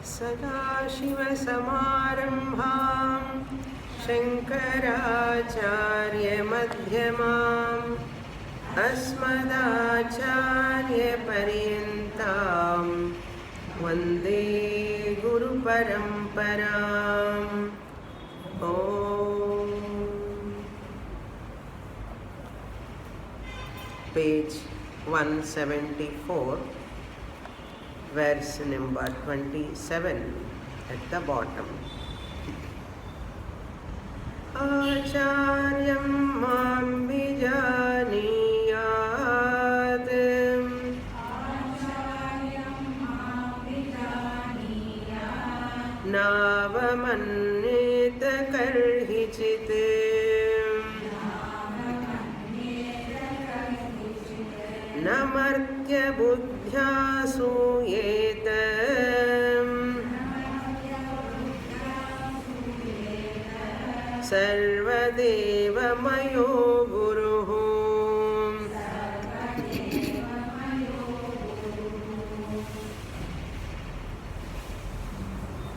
सदाशिवसमारम्भां शङ्कराचार्यमध्यमाम् अस्मदाचार्यपर्यन्तां वन्दे गुरुपरम्पराम्। Page 174, verse number 27 at the bottom. Acharyam mam vijaniyat navamanneta karhichit नमर्त्य बुद्ध्या सूयेत सर्वदेवमयो गुरुः।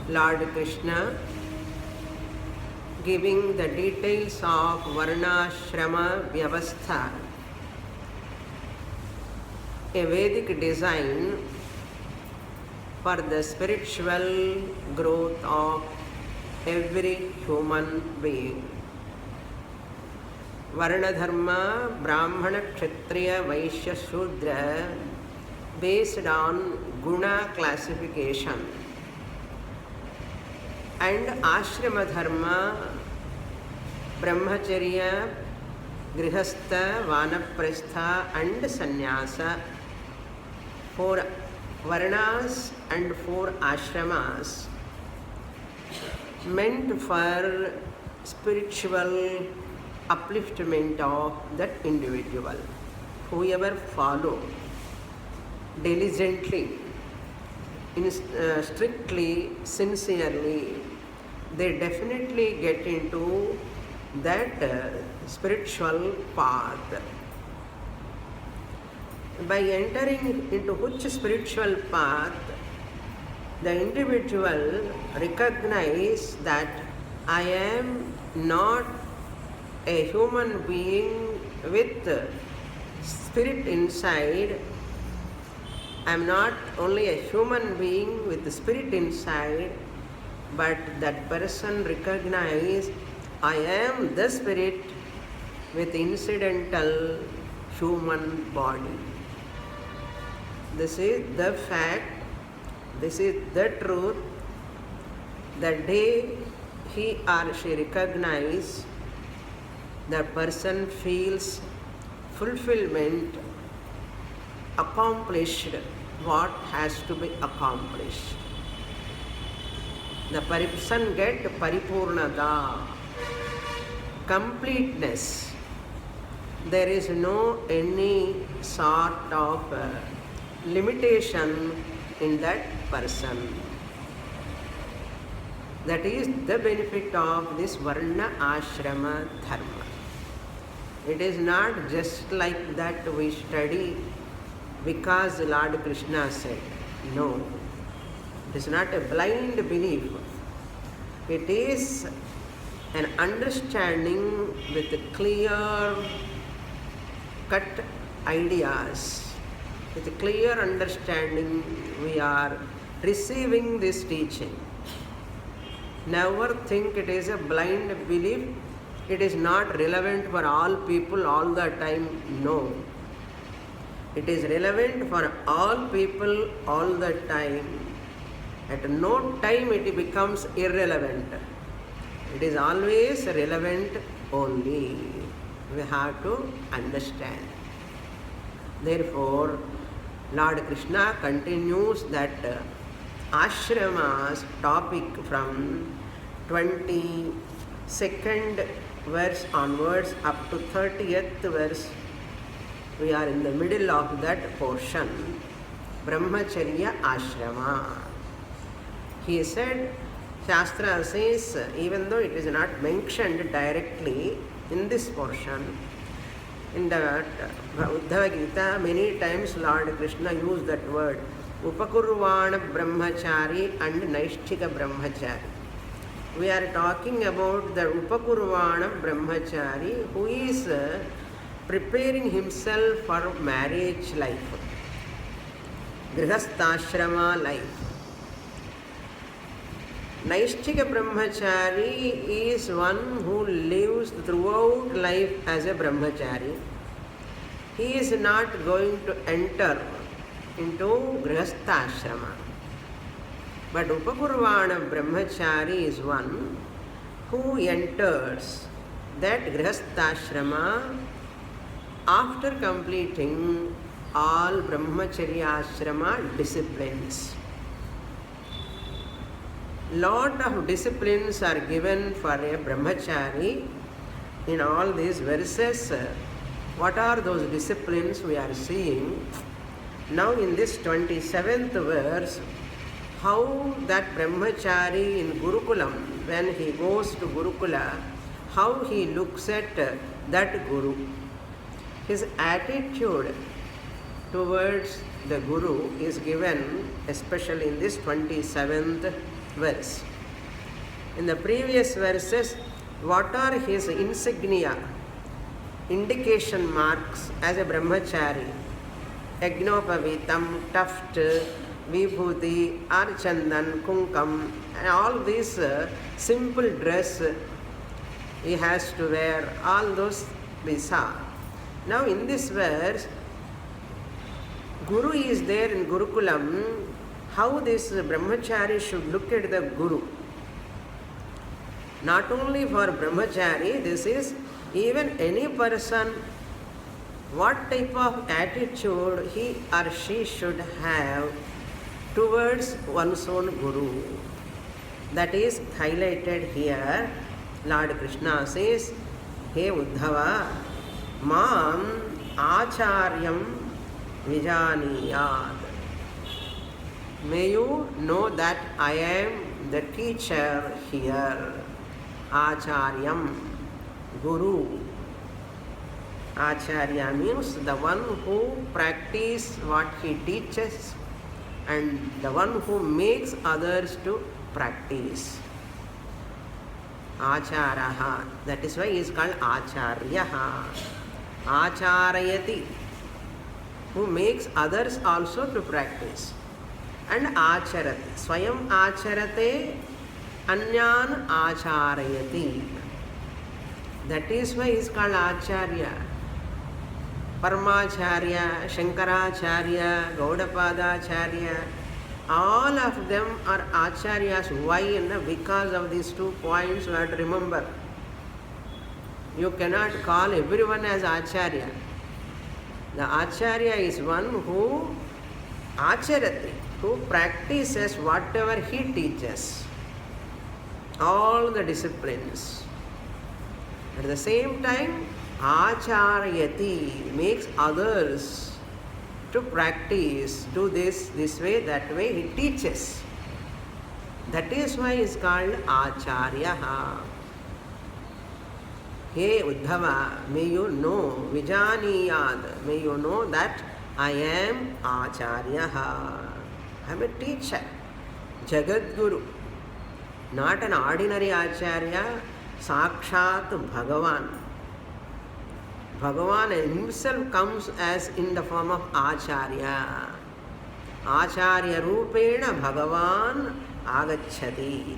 Lord Krishna giving the details of Varnashrama Vyavastha, a Vedic design for the spiritual growth of every human being. Varna Dharma, Brahmana, Kshatriya, Vaishya, Shudra, based on Guna classification, and Ashrama Dharma, Brahmacharya, Grihastha, Vanaprastha and Sannyasa, 4 Varnas and 4 Ashramas, meant for spiritual upliftment of that individual. Whoever follow diligently, strictly, sincerely, they definitely get into that spiritual path. By entering into which spiritual path, the individual recognizes that I am not a human being with spirit inside. I am not only a human being with the spirit inside, but that person recognizes I am the spirit with incidental human body. This is the fact, this is the truth. The day he or she recognizes, the person feels fulfillment, accomplished what has to be accomplished. The person gets paripurnata, completeness. There is no any sort of limitation in that person. That is the benefit of this Varna Ashrama Dharma. It is not just like that we study because Lord Krishna said. No, it is not a blind belief. It is an understanding with clear cut ideas. With clear understanding we are receiving this teaching. Never think it is a blind belief. It is not relevant for all people all the time. No. It is relevant for all people all the time. At no time it becomes irrelevant. It is always relevant only. We have to understand. Therefore, Lord Krishna continues that ashrama's topic from 22nd verse onwards up to 30th verse. We are in the middle of that portion, Brahmacharya Ashrama. He said, Shastra says, even though it is not mentioned directly in this portion, in the Uddhava Gita, many times Lord Krishna used that word Upakurvana Brahmachari and Naishthika Brahmachari. We are talking about the Upakurvana Brahmachari who is preparing himself for marriage life, Grihastha life. Naishthika Brahmachari is one who lives throughout life as a Brahmachari. He is not going to enter into Grihastha. But Upakurvana Brahmachari is one who enters that Grihastha after completing all Brahmacharya ashrama disciplines. Lot of disciplines are given for a Brahmachari in all these verses. What are those disciplines we are seeing? Now in this 27th verse, how that Brahmachari in Gurukulam, when he goes to Gurukula, how he looks at that Guru. His attitude towards the Guru is given especially in this 27th verse. In the previous verses, what are his insignia, indication marks as a Brahmachari? Agnopavitam, tuft, vibhuti, archandan, kunkam, and all these simple dress he has to wear, all those we saw. Now in this verse, Guru is there in Gurukulam. How this Brahmachari should look at the Guru. Not only for Brahmachari, this is even any person, what type of attitude he or she should have towards one's own Guru. That is highlighted here. Lord Krishna says, Hey Uddhava, Mam Acharyam Vijaniyad. May you know that I am the teacher here. Acharyam, Guru. Acharya means the one who practices what he teaches and the one who makes others to practice. Acharaha. That is why he is called Acharyaha. Acharayati, who makes others also to practice. And Acharati. Swayam Acharate, Anyan Acharayati. That is why he is called Acharya. Paramacharya, Shankaracharya, Gaudapadacharya, all of them are Acharyas. Why? Because of these 2 points you have to remember. You cannot call everyone as Acharya. The Acharya is one who Acharati, who practices whatever he teaches, all the disciplines. At the same time, Acharayati makes others to practice, do this way, that way, he teaches. That is why he is called Acharyaha. Hey Uddhava, may you know, Vijaniyad, may you know that I am Acharyaha. I am a teacher, Jagat Guru. Not an ordinary Acharya, Sakshat Bhagavan. Bhagavan himself comes as in the form of Acharya. Acharya Rupena Bhagavan Agacchati.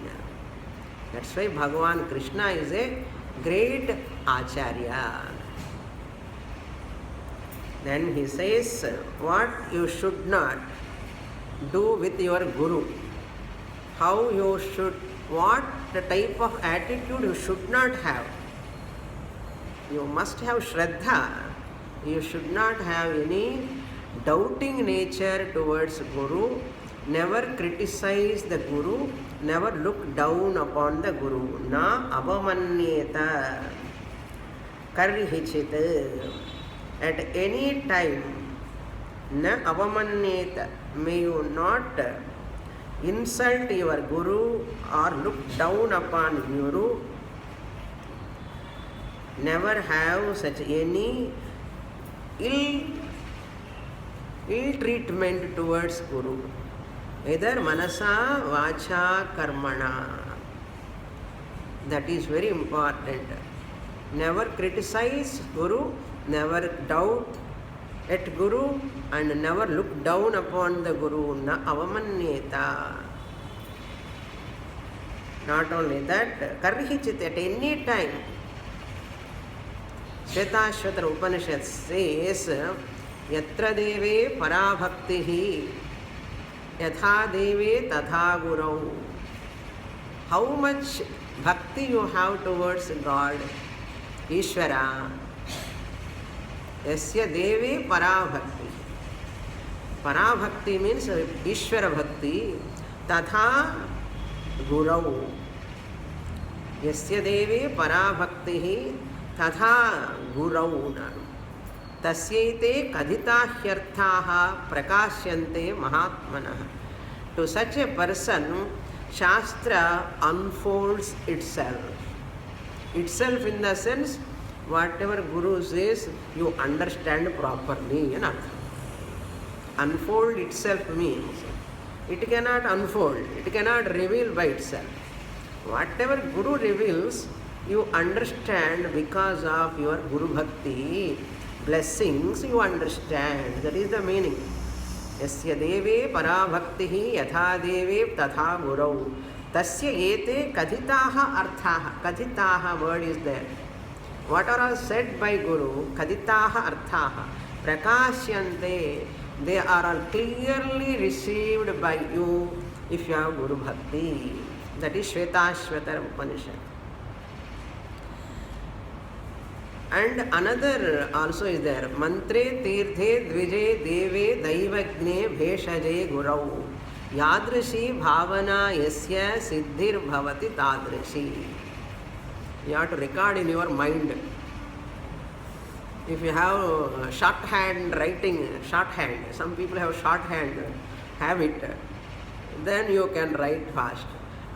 That's why Bhagavan Krishna is a great Acharya. Then he says what you should not do with your Guru. How you should, what the type of attitude you should not have. You must have Shraddha. You should not have any doubting nature towards Guru. Never criticize the Guru. Never look down upon the Guru. Na abamanyeta karhichit. At any time, na abamanyeta, may you not insult your Guru or look down upon Guru. Never have such any ill ill treatment towards Guru, either manasa, vacha, karmana. That is very important. Never criticize Guru, never doubt at Guru, and never look down upon the Guru. Na avamanyeta. Not only that, karhichit at any time. Shvetashvatara Upanishad says, Yatra deve parabhaktihi yatha deve tatha gurau. How much bhakti you have towards God, Ishvara. Yasya deve parabhakti. Parabhakti means Ishvara bhakti. Tatha gurau. Yasya deve parabhakti tatha gurau. Tasyaite kadhitahyarthaha prakashyante mahatmanah. To such a person, Shastra unfolds itself. Itself in the sense, whatever Guru says, you understand properly. Unfold itself means, it cannot unfold, it cannot reveal by itself. Whatever Guru reveals, you understand because of your Guru Bhakti, blessings you understand. That is the meaning. Yasya deve parabhaktihi yatha deve tatha gurau. Tasya ete kadhitaha arthaha. Kadhitaha word is there. What are all said by Guru, kadhitaha arthaha, prakashyante, they are all clearly received by you if you have Guru Bhakti. That is Shvetashvatara Upanishad. And another also is there. Mantre tirthe dvije deve daivagne bheshaje gurau. Yadrishi bhavana yasya siddhir bhavati tadrishi. You have to record in your mind. If you have shorthand writing, shorthand, some people have shorthand habit, then you can write fast.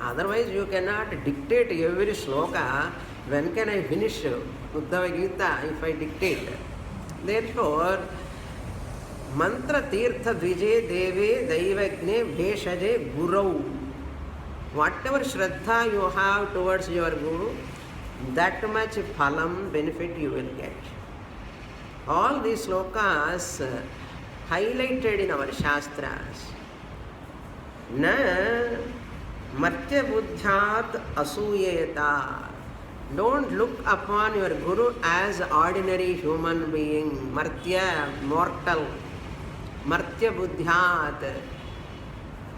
Otherwise you cannot dictate every sloka. When can I finish Uddhava Gita if I dictate? Therefore, mantra tirtha dvije deve daivagne bheshaje gurau. Whatever shraddha you have towards your Guru, that much phalam, benefit you will get. All these slokas highlighted in our Shastras. Na martya buddhyat asuyeta. Don't look upon your Guru as ordinary human being. Martya, mortal. Martya buddhyat.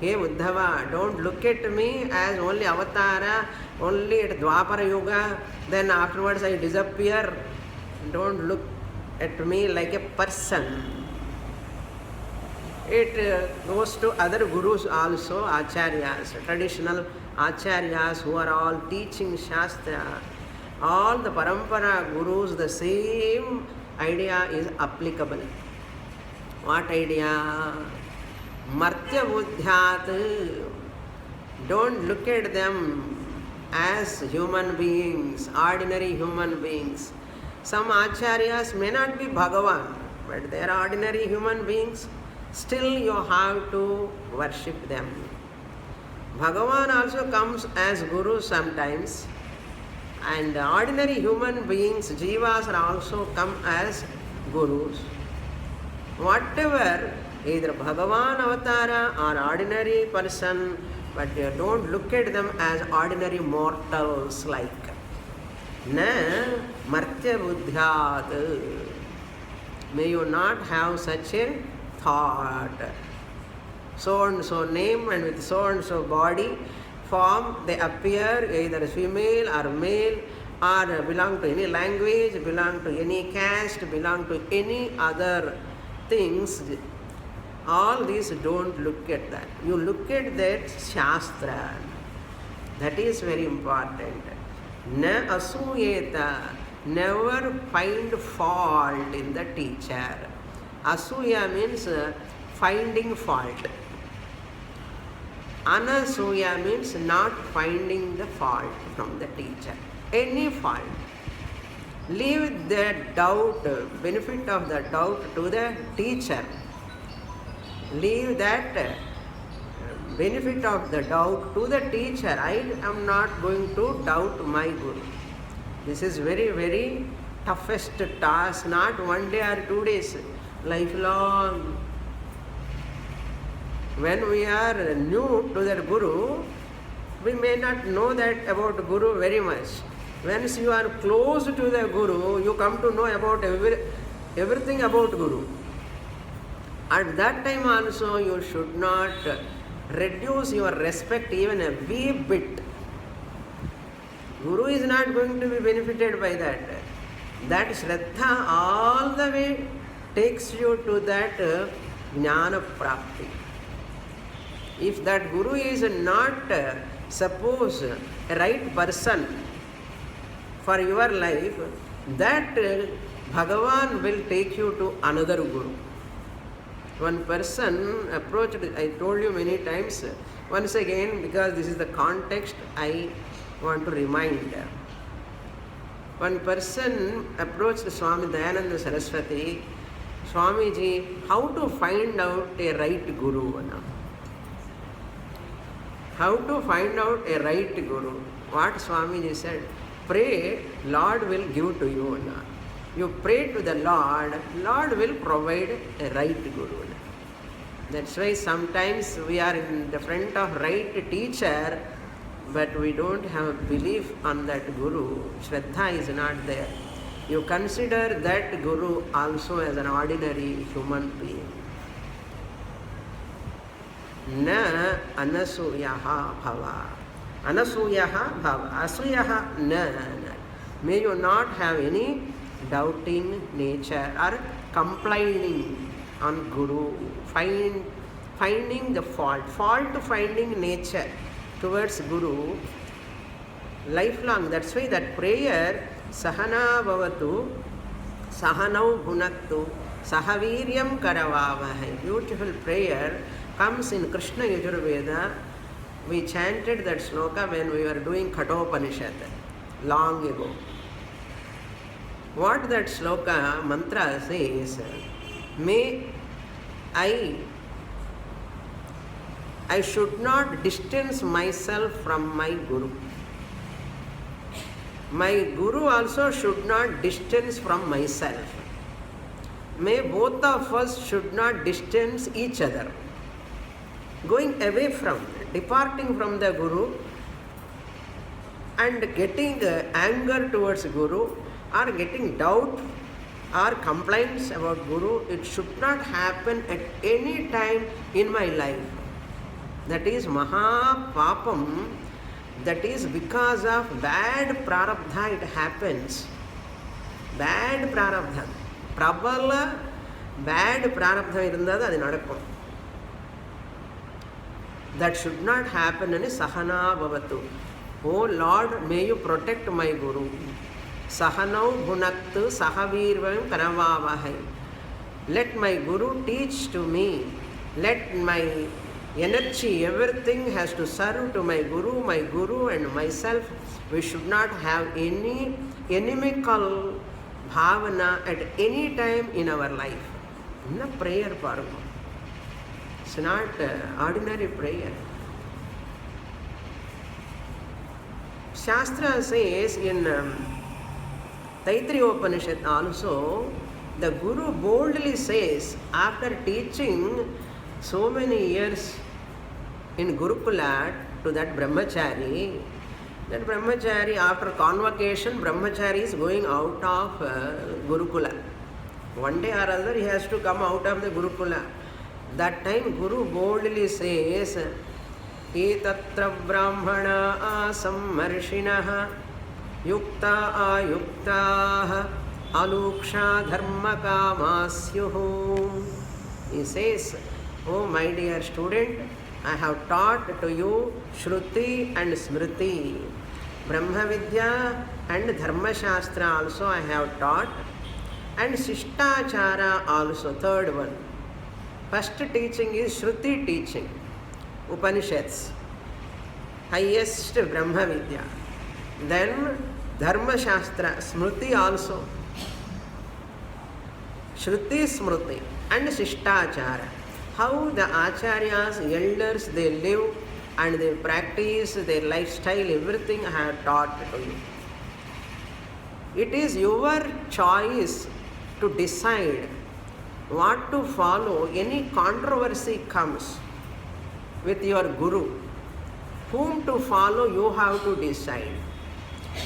Hey Uddhava, don't look at me as only avatara, only at Dwapara Yuga, then afterwards I disappear. Don't look at me like a person. It goes to other gurus also, acharyas, traditional acharyas who are all teaching Shastra. All the parampara gurus, the same idea is applicable. What idea? Martya buddhyat. Don't look at them as human beings, ordinary human beings. Some acharyas may not be Bhagavan, but they are ordinary human beings. Still you have to worship them. Bhagavan also comes as Guru sometimes, and ordinary human beings, jivas, are also come as Gurus. Whatever, either Bhagavan avatara or ordinary person, but you don't look at them as ordinary mortals like. Na martya buddhyat. May you not have such a thought. So and so name and with so and so body, form, they appear either female or male, or belong to any language, belong to any caste, belong to any other things. All these, don't look at that. You look at that Shastra. That is very important. Na asuyeta. Never find fault in the teacher. Asuya means finding fault. Anasuya means not finding the fault from the teacher. Any fault. Leave the doubt, benefit of the doubt to the teacher. leave that benefit of the doubt to the teacher. I am not going to doubt my Guru. This is very, very toughest task, not 1 day or 2 days, lifelong. When we are new to that Guru, we may not know that about Guru very much. Once you are close to the Guru, you come to know about everything about Guru. At that time also, you should not reduce your respect even a wee bit. Guru is not going to be benefited by that. That Shraddha all the way takes you to that Jnana Prapti. If that Guru is not, suppose, a right person for your life, that Bhagavan will take you to another Guru. One person approached, I told you many times, once again, because this is the context, I want to remind. One person approached Swami Dayananda Saraswati, Swamiji, how to find out a right Guru? How to find out a right Guru? What Swamiji said? Pray, Lord will give to you. You pray to the Lord, Lord will provide a right Guru. That's why sometimes we are in the front of right teacher, but we don't have belief on that Guru. Shraddha is not there. You consider that Guru also as an ordinary human being. Na anasuyaha bhava. Anasuyaha bhava. Asuyaha na. May you not have any doubting nature or complaining on Guru, finding the fault finding nature towards Guru lifelong. That's why that prayer, Sahana Bhavatu, Sahanau Bhunaktu, Sahaviryam Karavavahai. Beautiful prayer comes in Krishna Yajurveda. We chanted that sloka when we were doing Kathopanishad long ago. What that sloka mantra says, may I should not distance myself from my Guru. My Guru also should not distance from myself. May both of us should not distance each other. Going away from, departing from the Guru and getting anger towards Guru or getting doubt or complaints about Guru, it should not happen at any time in my life. That is Maha Papam. That is because of bad prarabdha it happens. Bad prarabdha. Prabala bad prarabdha irundada adu nadakkum. That should not happen in Sahana Bhavatu. Oh Lord, may you protect my Guru. Sahanau Bhunaktu Sahavirvam Karavavahai. Let my Guru teach to me. Let my energy, everything has to serve to my Guru and myself. We should not have any inimical bhavana at any time in our life. In a prayer parva. It's not ordinary prayer. Shastra says in Taittiriya Upanishad also, the Guru boldly says, after teaching so many years in Gurukula to that Brahmachari after convocation, Brahmachari is going out of Gurukula. One day or other he has to come out of the Gurukula. That time Guru boldly says, Etatra Brahmana asam marshinaha yukta ayuktaha aluksha dharma kamasyuhu. He says, oh my dear student, I have taught to you Shruti and Smriti. Brahma Vidya and Dharma Shastra also I have taught. And Shishtachara also, third one. First teaching is Shruti teaching, Upanishads. Highest Brahma Vidya. Then Dharma Shastra, Smriti also. Shruti Smriti and Shishtachara. how the acharyas, elders, they live and they practice, their lifestyle, everything I have taught to you. It is your choice to decide what to follow. Any controversy comes with your guru, whom to follow you have to decide.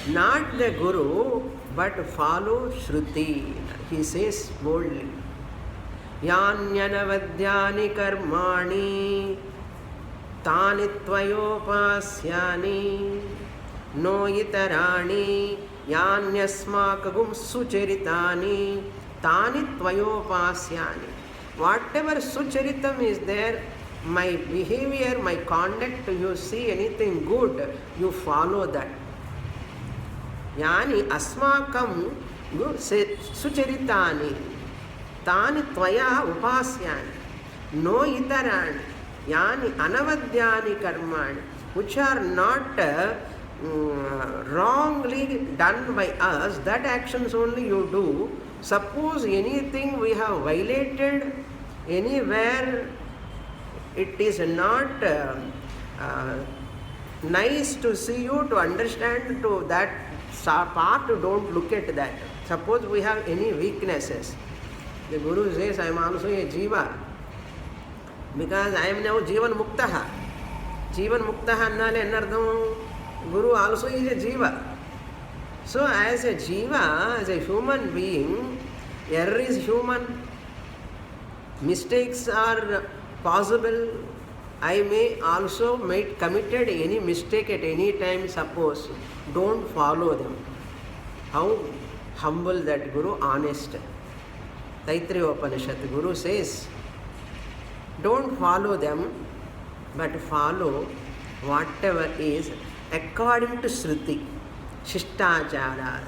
Not the guru, but follow Shruti. He says boldly, Yanyanavadyani karmani tani tvayopasyani no itarani yanyasmakagum sucharitani tani tvayopasyani. Whatever sucharitam is there, my behavior, my conduct, you see anything good, you follow that. Yani asmakam sucharitani tani tvaya upasyani no itarani yani anavadyani karmani, which are not wrongly done by us, that actions only you do. Suppose anything we have violated anywhere, it is not nice to see you, to understand, to that part, don't look at that. Suppose we have any weaknesses, the Guru says, I am also a jiva, because I am now Jivan Muktaha. Jivan Muktaha annale ennardham, Guru also is a jiva. So as a jiva, as a human being, error is human, mistakes are possible. I may also committed any mistake at any time, suppose. Don't follow them. How humble that Guru, honest. Taittiriya Upanishad, Guru says, don't follow them, but follow whatever is according to Shruti, Shishtacharas.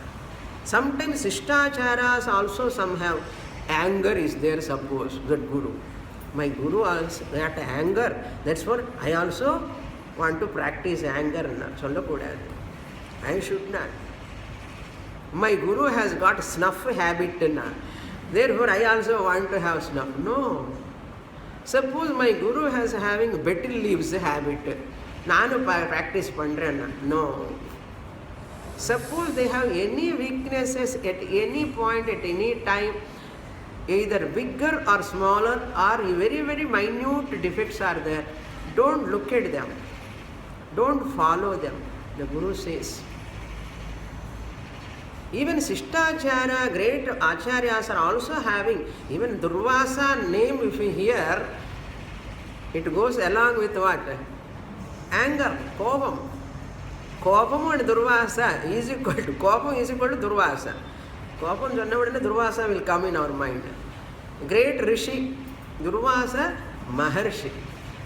Sometimes Shishtacharas also some have anger is there, suppose, that Guru. My Guru also that anger, that's what I also want to practice anger. I should not. My Guru has got snuff habit, therefore I also want to have snuff. No. Suppose my Guru has having betel leaves habit, Nanu practice pandrena. No. Suppose they have any weaknesses at any point, at any time, either bigger or smaller or very, very minute defects are there, don't look at them. Don't follow them. The Guru says. Even Sishtachara, great Acharyas are also having, even Durvasa name if you hear, it goes along with what? Anger, Kopam. Kopam and Durvasa is equal to, Kopam is equal to Durvasa. Kopam Jannavadana Durvasa will come in our mind. Great Rishi, Durvasa, Maharshi.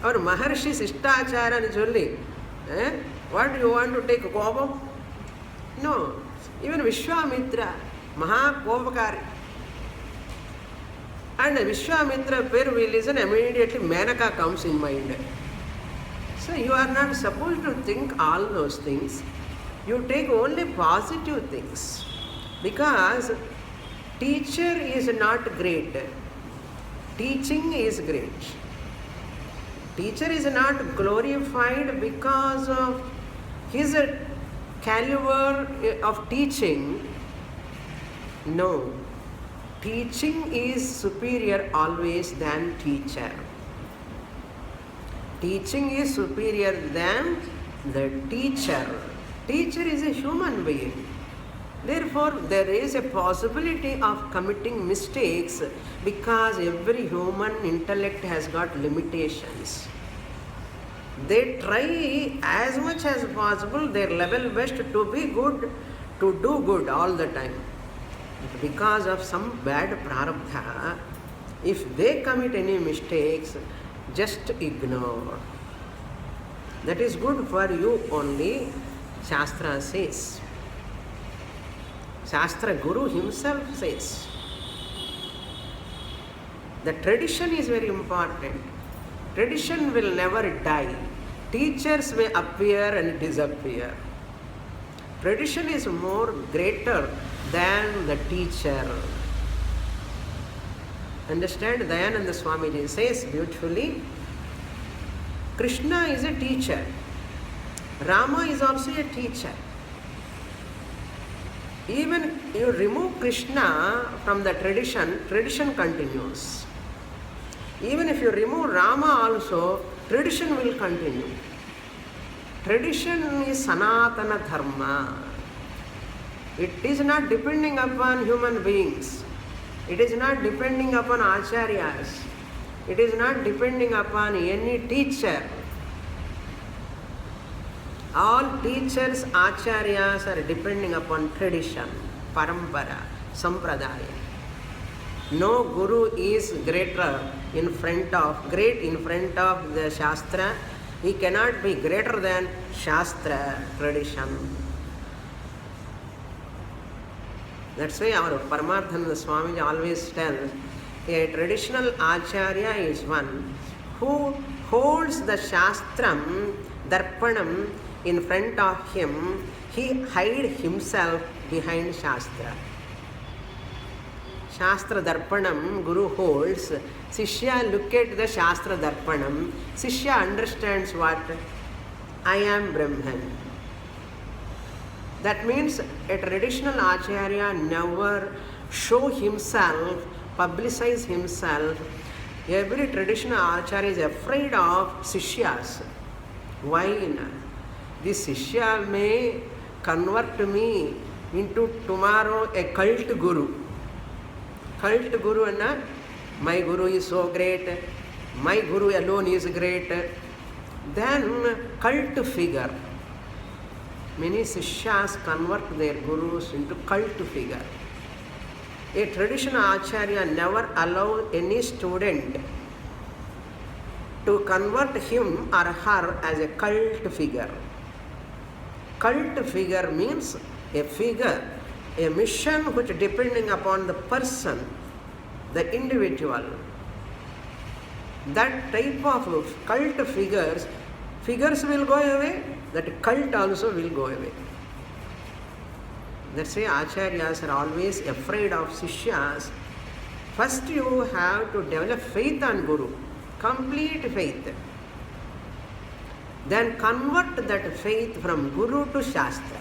Our Maharshi Sishtachara is only, what do you want to take Kopam? No. Even Vishwamitra, Maha Kopakari. And Vishwamitra per we listen, immediately Menaka comes in mind. So you are not supposed to think all those things. You take only positive things. Because teacher is not great. Teaching is great. Teacher is not glorified because of his caliber of teaching. No. Teaching is superior always than teacher. Teaching is superior than the teacher. Teacher is a human being. Therefore, there is a possibility of committing mistakes because every human intellect has got limitations. They try as much as possible their level best to be good, to do good all the time. But because of some bad prarabdha, if they commit any mistakes, just ignore. That is good for you only, Shastra says. Shastra Guru himself says. The tradition is very important. Tradition will never die. Teachers may appear and disappear. Tradition is more greater than the teacher. Understand? Dayananda Swamiji says beautifully, Krishna is a teacher. Rama is also a teacher. Even you remove Krishna from the tradition, tradition continues. Even if you remove Rama also, tradition will continue. Tradition is Sanatana Dharma. It is not depending upon human beings. It is not depending upon acharyas. It is not depending upon any teacher. All teachers, acharyas are depending upon tradition, parampara, sampradaya. No guru is great in front of the Shastra. He cannot be greater than Shastra, tradition. That's why our Paramarthananda Swamiji always tells, a traditional acharya is one who holds the Shastram, Darpanam in front of him. He hides himself behind Shastra. Shastra Darpanam, Guru holds. Sishya look at the Shastra Darpanam. Sishya understands what? I am Brahman. That means a traditional acharya never show himself, publicize himself. Every traditional acharya is afraid of Sishyas. Why? This Sishya may convert me into tomorrow a cult guru. Cult guru, and my guru is so great, my guru alone is great. Then cult figure. Many Sishyas convert their gurus into cult figure. A traditional acharya never allows any student to convert him or her as a cult figure. Cult figure means a figure, a mission which depending upon the person, the individual. That type of cult figures will go away, that cult also will go away. That's why acharyas are always afraid of Sishyas. First you have to develop faith on Guru, complete faith. Then convert that faith from Guru to Shastra.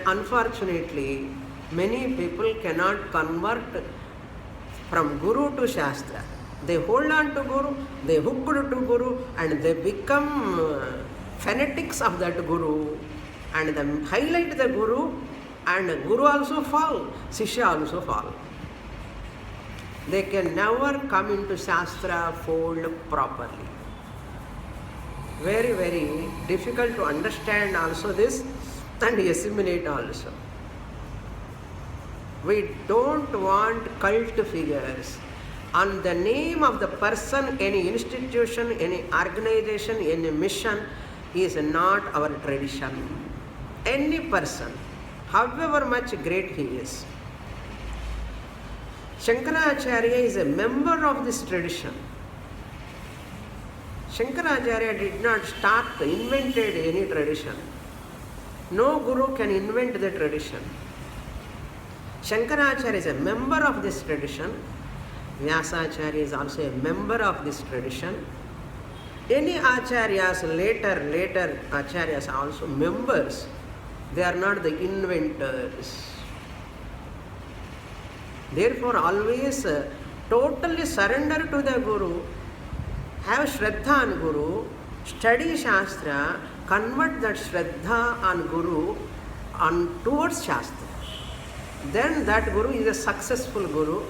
Unfortunately, many people cannot convert from Guru to Shastra. They hold on to Guru, they hook to Guru, and they become fanatics of that Guru, and they highlight the Guru, and Guru also fall, Sishya also fall. They can never come into Shastra fold properly. Very, very difficult to understand also this and assimilate also. We don't want cult figures. On the name of the person, any institution, any organization, any mission is not our tradition. Any person, however much great he is. Shankaracharya is a member of this tradition. Shankaracharya did not invented any tradition. No guru can invent the tradition. Shankaracharya is a member of this tradition. Vyasacharya is also a member of this tradition. Any acharyas, later acharyas are also members. They are not the inventors. Therefore, always totally surrender to the Guru, have Shraddha on Guru, study Shastra, convert that Shraddha on Guru towards Shastra. Then that Guru is a successful Guru,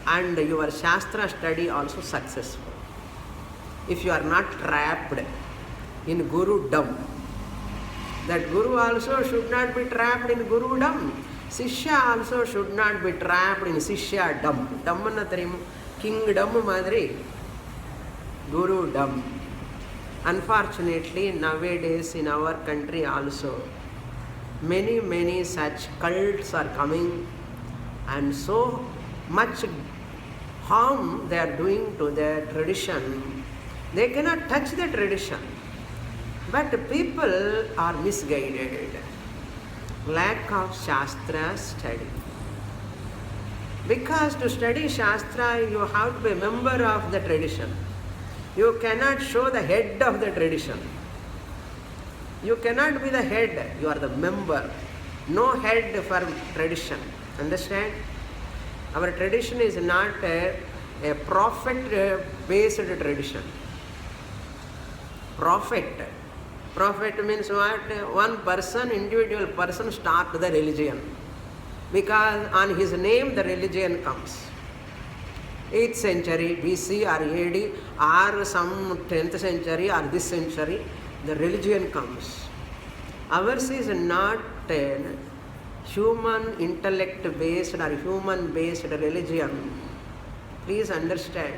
and your Shastra study also successful. If you are not trapped in Guru-dom, that Guru also should not be trapped in Guru-dom. Sishya also should not be trapped in Sishya-dom. Dhammanna theriyum, kingdom madri, Guru-dom. Unfortunately, nowadays in our country also, many such cults are coming, and so much harm they are doing to their tradition. They cannot touch the tradition, but people are misguided. Lack of Shastra study. Because to study Shastra, you have to be a member of the tradition. You cannot show the head of the tradition. You cannot be the head, you are the member. No head for tradition. Understand? Our tradition is not a prophet-based tradition. Prophet means what? One person, individual person start the religion. Because on his name the religion comes. 8th century BC or AD or some 10th century or this century, the religion comes. Ours is not a human intellect based or human based religion. Please understand.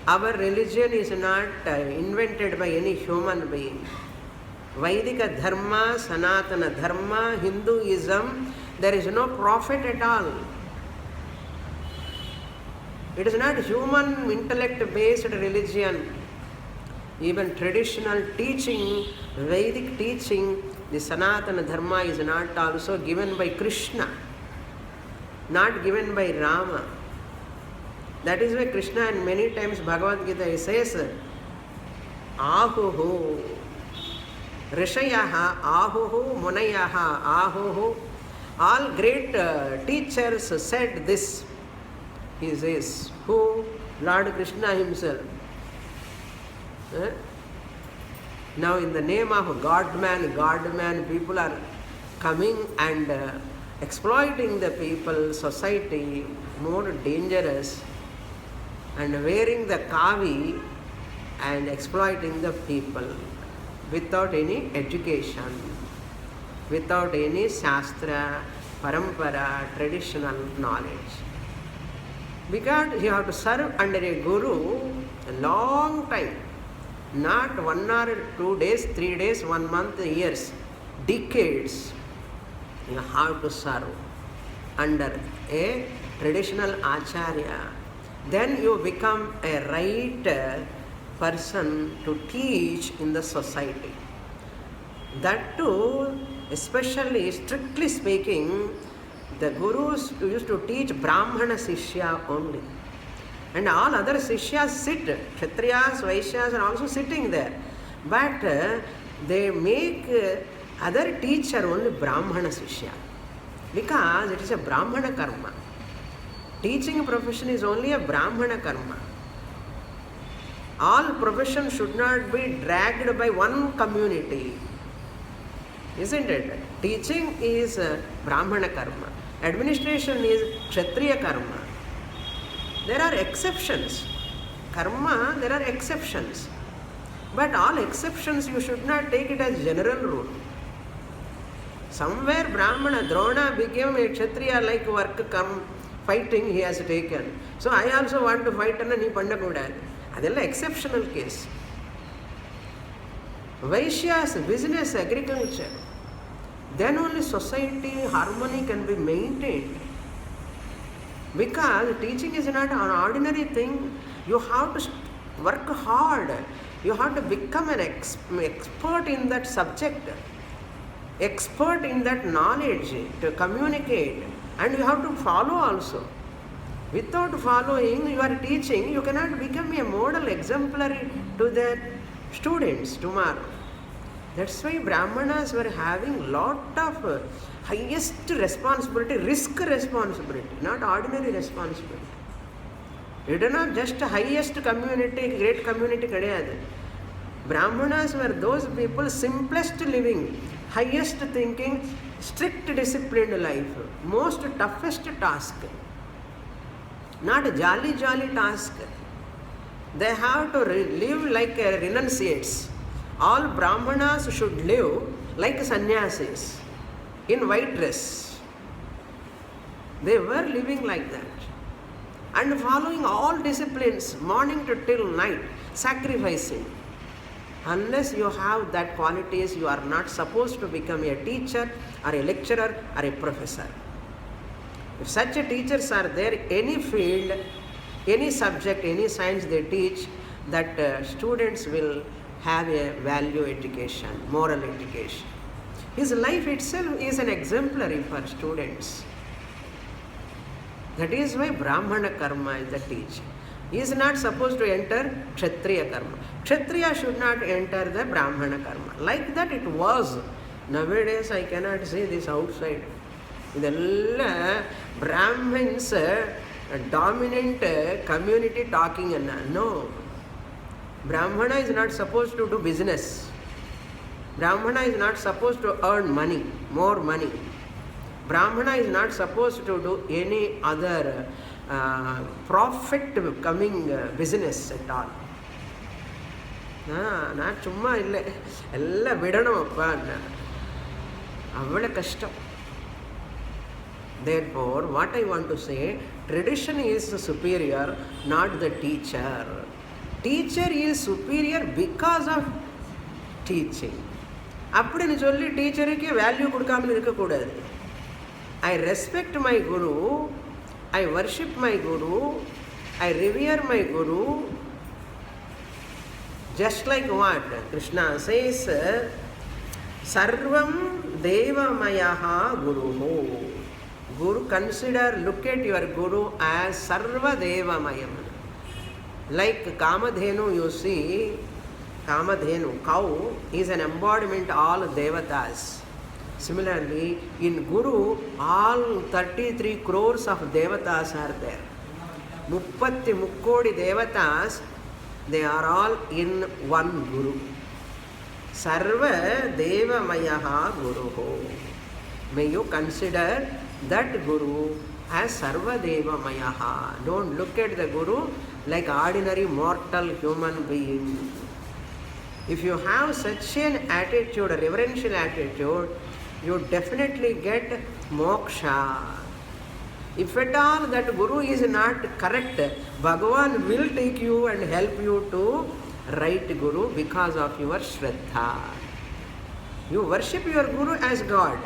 Our religion is not invented by any human being. Vaidika Dharma, Sanatana Dharma, Hinduism, there is no prophet at all. It is not human intellect based religion. Even traditional teaching, Vedic teaching, the Sanatana Dharma is not also given by Krishna, not given by Rama. That is why Krishna and many times Bhagavad Gita says, Ahuhu, Rishayaha, Ahuhu, Munayaha, Ahuhu. All great teachers said this. He says, who? Lord Krishna himself. Now in the name of God-man, people are coming and exploiting the people, society, more dangerous, and wearing the kavi and exploiting the people without any education, without any shastra, parampara, traditional knowledge. Because you have to serve under a guru a long time, not 1 or 2 days, 3 days, 1 month, years, decades. You have to serve under a traditional acharya. Then you become a right person to teach in the society. That too, especially strictly speaking, the gurus used to teach Brahmana Sishya only. And all other Sishyas sit, Kshatriyas, Vaishyas are also sitting there. But they make other teacher only Brahmana Sishya. Because it is a Brahmana karma. Teaching profession is only a Brahmana karma. All profession should not be dragged by one community. Isn't it? Teaching is Brahmana karma. Administration is Kshatriya karma. There are exceptions. Karma, there are exceptions. But all exceptions, you should not take it as general rule. Somewhere Brahmana, Drona became a Kshatriya like work, fighting he has taken. So I also want to fight and he pandakuda. That's an exceptional case. Vaishyas, business, agriculture. Then only society harmony can be maintained. Because teaching is not an ordinary thing. You have to work hard. You have to become an expert in that subject, expert in that knowledge to communicate, and you have to follow also. Without following your teaching, you cannot become a model exemplary to the students tomorrow. That's why Brahmanas were having lot of highest responsibility, risk responsibility, not ordinary responsibility. It is not just highest community, great community kadayadu. Brahmanas were those people simplest living, highest thinking, strict disciplined life, most toughest task. Not a jolly task. They have to live like renunciates. All Brahmanas should live like sannyasis, in white dress. They were living like that. And following all disciplines, morning to till night, sacrificing. Unless you have that qualities, you are not supposed to become a teacher or a lecturer or a professor. If such teachers are there, any field, any subject, any science they teach, that students will have a value education, moral education. His life itself is an exemplary for students. That is why Brahmana karma is the teaching. He is not supposed to enter Kshatriya karma. Kshatriya should not enter the Brahmana karma. Like that it was. Nowadays I cannot see this outside. Idella Brahmins dominant community talking and no. Brahmana is not supposed to do business. Brahmana is not supposed to earn money, more money. Brahmana is not supposed to do any other profit coming business at all. நான் சும்மா இல்லை எல்லாம் விடணும் அப்பா அவ்வளோ கஷ்டம். Therefore, what I want to say, tradition is superior, not the teacher. Teacher is superior because of teaching. அப்படின்னு சொல்லி டீச்சருக்கு வேல்யூ கொடுக்காமல் இருக்கக்கூடாது. I respect my Guru, I worship my Guru, I revere my Guru. Just like what Krishna says, Sarvam Devamayaha Guruho. Guru, consider, look at your Guru as Sarva Devamayam. Like Kamadhenu, you see, Kamadhenu, cow, is an embodiment of all Devatas. Similarly, in Guru, all 33 crores of Devatas are there. 33 kodi Devatas, they are all in one Guru. Sarva Devamayaha Guruho. May you consider that Guru as Sarva Devamayaha. Don't look at the Guru like ordinary mortal human being. If you have such an attitude, a reverential attitude, you definitely get moksha. If at all that Guru is not correct, Bhagavan will take you and help you to right Guru because of your Shraddha. You worship your Guru as God.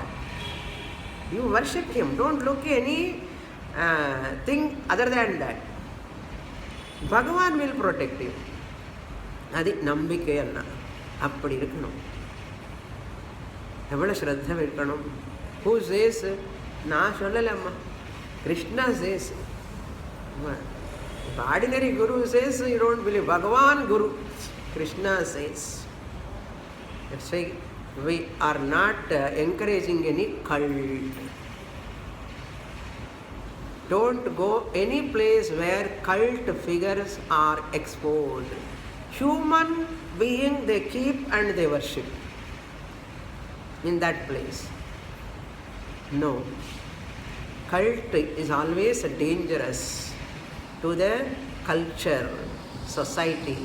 You worship him. Don't look any thing other than that. Bhagavan will protect you. அது நம்பிக்கை அல்ல. அப்படி இருக்கணும். எவ்வளோ ஸ்ரத்த இருக்கணும். Who says? நான் சொல்லலம்மா. Krishna says. If ordinary Guru says, you don't believe. Bhagavan Guru. Krishna says. That's why we are not encouraging any cult. Don't go any place where cult figures are exposed. Human being they keep and they worship in that place. No. Cult is always dangerous to the culture, society.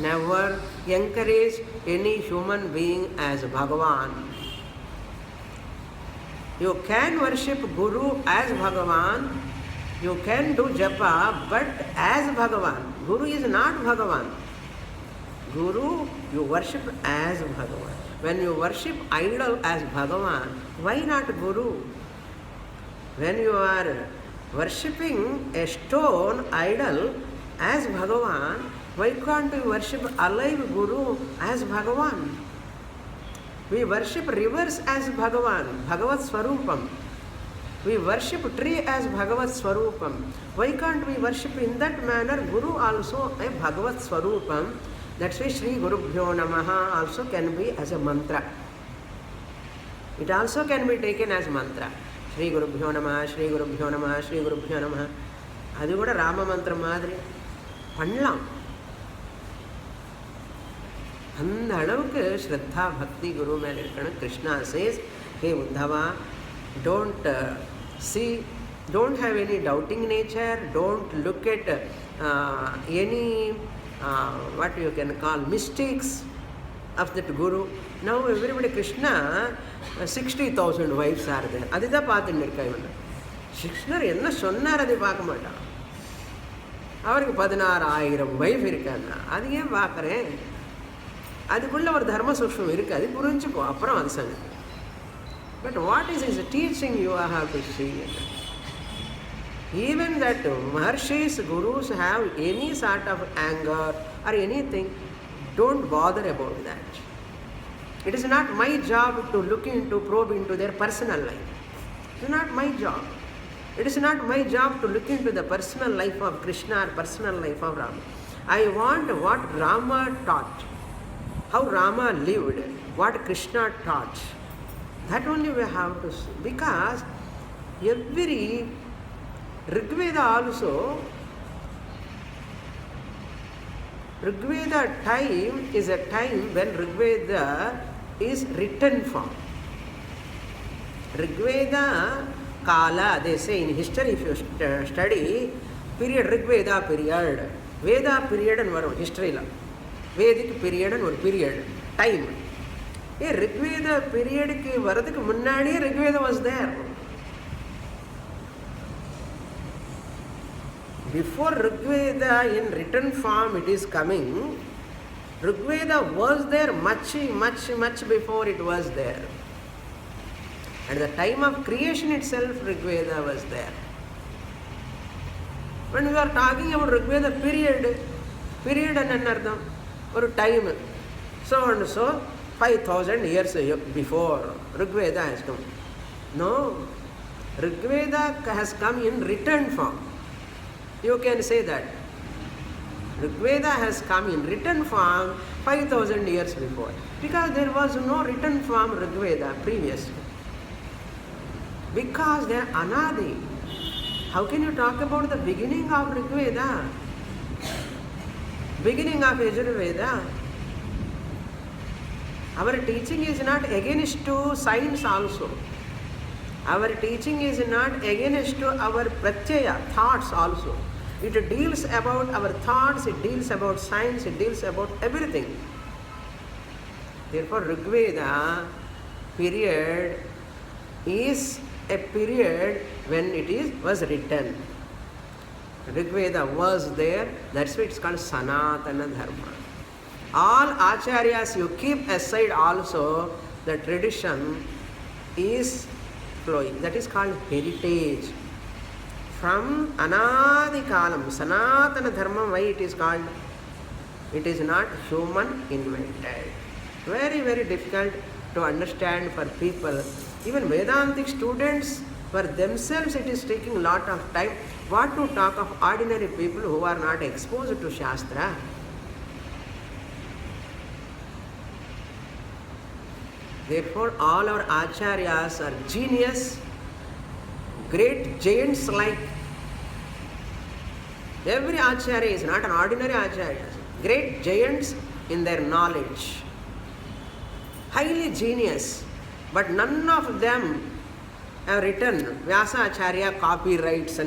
Never encourage any human being as Bhagavan. You can worship Guru as Bhagavan, you can do japa, but as Bhagavan. Guru is not Bhagavan. Guru, you worship as Bhagavan. When you worship idol as Bhagavan, why not Guru? When you are worshipping a stone idol as Bhagavan, why can't we worship alive Guru as Bhagavan? We worship rivers as Bhagavan, Bhagavat Swarupam. We worship tree as Bhagavat Swarupam. Why can't we worship in that manner Guru also a Bhagavat Swarupam? That's why Shri Gurubhyo Namaha also can be as a mantra. It also can be taken as mantra. Shri Gurubhyo Namaha, Shri Gurubhyo Namaha, Shri Gurubhyo Namaha. அது கூட ராம மந்திரம் மாதிரி பண்ணலாம். அந்த அளவுக்கு ஸ்ரத்தா பக்தி குரு மேலே இருக்கணும். Krishna says, hey Uddhava, don't have any doubting nature, don't look at any what you can call mistakes of that Guru. Now everybody, Krishna 60,000 wives are there. அதுதான் பார்த்துட்டு இருக்கா இவன். கிருஷ்ணர் என்ன சொன்னார் அதை பார்க்க மாட்டான். அவருக்கு 16,000 வைஃப் இருக்காங்க. அது ஏன் பார்க்குறேன்? அதுக்குள்ள ஒரு தர்ம சூக்ஷ்மம் இருக்குது, அது புரிஞ்சுக்கோ, அப்புறம் அது சங்க. But what is his teaching you have to see? Even that Maharshis, Gurus have any sort of anger or anything, don't bother about that. It is not my job to look into, probe into their personal life. It is not my job. It is not my job to look into the personal life of Krishna or personal life of Rama. I want what Rama taught, how Rama lived, what Krishna taught. That only we have to see. Because every Rigveda also, Rigveda time is a time when Rigveda is written form. Rigveda Kala, they say in history, if you study, period Rigveda period, Veda period and varum history la. Vedic period and one period, time. A Rigveda period ke varadhukku munnadi Rigveda was there. Before Rigveda in written form it is coming, Rigveda was there much before it was there. At the time of creation itself, Rigveda was there. When we are talking about Rigveda period and another or time, so and so 5,000 years before Rigveda has come. No, Rigveda has come in written form. You can say that. Rigveda has come in written form 5,000 years before. Because there was no written form Rigveda previously. Because they are anadi. How can you talk about the beginning of Rigveda? Beginning of Yajurveda? Our teaching is not against to science also. Our teaching is not against to our pratyaya, thoughts also. It deals about our thoughts, it deals about science, it deals about everything. Therefore, Rigveda period is a period when it was written. Rigveda was there, that's why it's called Sanatana Dharma. All acharyas you keep aside also, the tradition is flowing. That is called heritage. From Anadi Kalam, Sanatana Dharma, why it is called? It is not human invented. Very difficult to understand for people. Even Vedantic students, for themselves it is taking a lot of time. What to talk of ordinary people who are not exposed to Shastra? Therefore, all our acharyas are genius, great giants like. Every acharya is not an ordinary acharya. Great giants in their knowledge. Highly genius. But none of them have written Vyasa Acharya copyrights.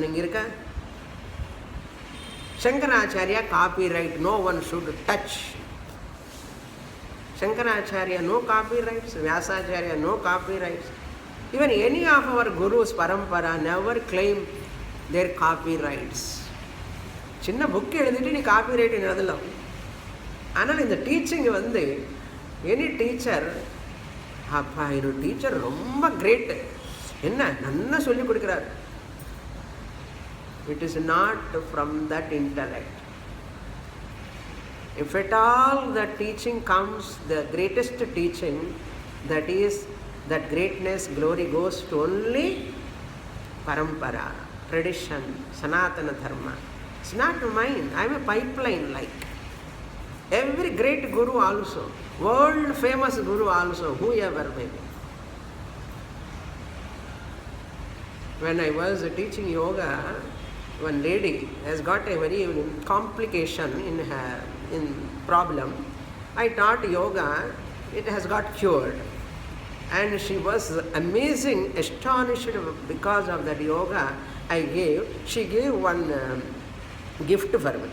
Shankaracharya copyright, no one should touch. Shankaracharya no copyrights, Vyasacharya no copyrights. Even any of our gurus, parampara, never claim their copyrights. Chinna book எழுதிட்டு நீ copyright எழுதலாம். ஆனால் இந்த teaching வந்து any teacher, அப்பா இது teacher ரொம்ப great, என்ன நல்லா சொல்லி கொடுக்குறார். It is not from that intellect. If at all the teaching comes, the greatest teaching, that is, that greatness, glory goes to only parampara, tradition, Sanatana Dharma. It's not mine. I am a pipeline like. Every great guru also, world famous guru also, whoever may be. When I was teaching yoga, one lady has got a very complication in her problem. I taught yoga, it has got cured. And she was amazing, astonished because of that yoga I gave. She gave one gift for me.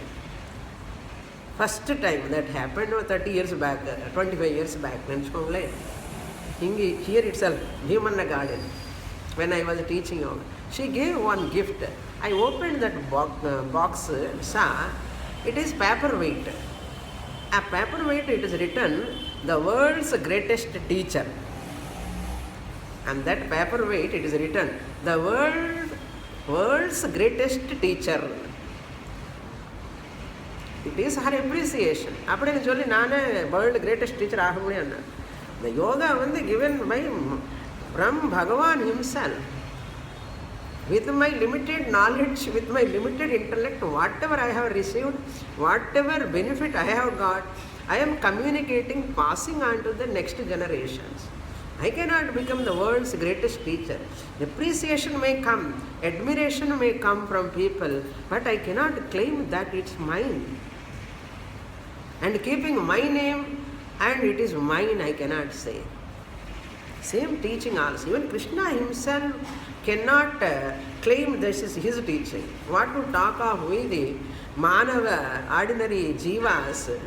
First time that happened 30 years back, 25 years back. Here itself, Bhimanna Garden, when I was teaching yoga. She gave one gift. I opened that box, saw it is paperweight. A paperweight, it is written, the world's greatest teacher. And that paperweight, it is written, the world's greatest teacher. It is her appreciation. Appadinu solli naane world greatest teacher aaga mudiyana. The yoga வந்து given by from Bhagavan himself. With my limited knowledge, with my limited intellect, whatever I have received, whatever benefit I have got, I am communicating, passing on to the next generations. I cannot become the world's greatest teacher. Appreciation may come, admiration may come from people, but I cannot claim that it's mine. And keeping my name and it is mine, I cannot say. Same teaching also. Even Krishna himself cannot claim this is his teaching. What to talk of we the Manava, ordinary jivas?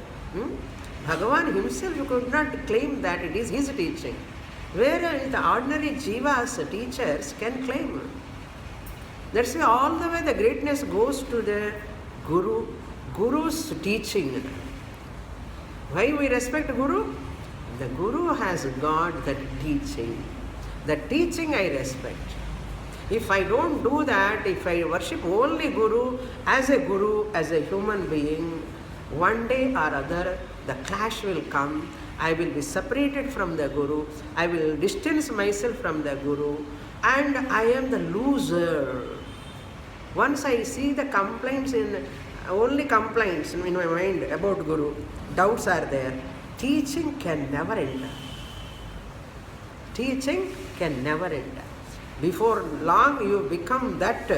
Bhagavan himself could not claim that it is his teaching. Whereas the ordinary jivas, teachers, can claim. That's why all the way the greatness goes to the Guru, Guru's teaching. Why we respect Guru? The Guru has got that teaching. The teaching I respect. If I don't do that, if I worship only Guru, as a human being, one day or other the clash will come. I will be separated from the Guru. I will distance myself from the Guru. And I am the loser. Once I see the complaints only complaints in my mind about Guru, doubts are there, teaching can never enter. Teaching can never enter. Before long you become that,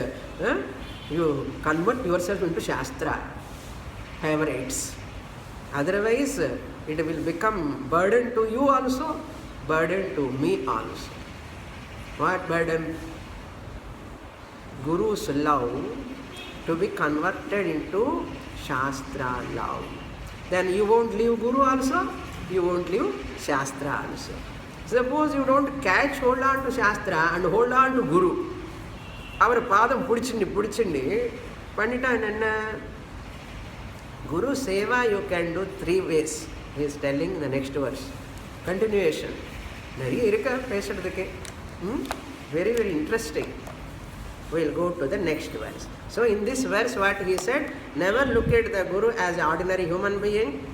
you convert yourself into Shastra, favorites. Otherwise, it will become burden to you also, burden to me also. What burden? Guru's love to be converted into Shastra love. Then you won't leave Guru also, you won't leave Shastra also. Suppose you don't hold on to Shastra and hold on to Guru. Our padam pudichindi, Pandita and Guru Seva you can do 3 ways. He is telling in the next verse. Continuation. Very, very interesting. We will go to the next verse. So in this verse what he said, never look at the Guru as an ordinary human being,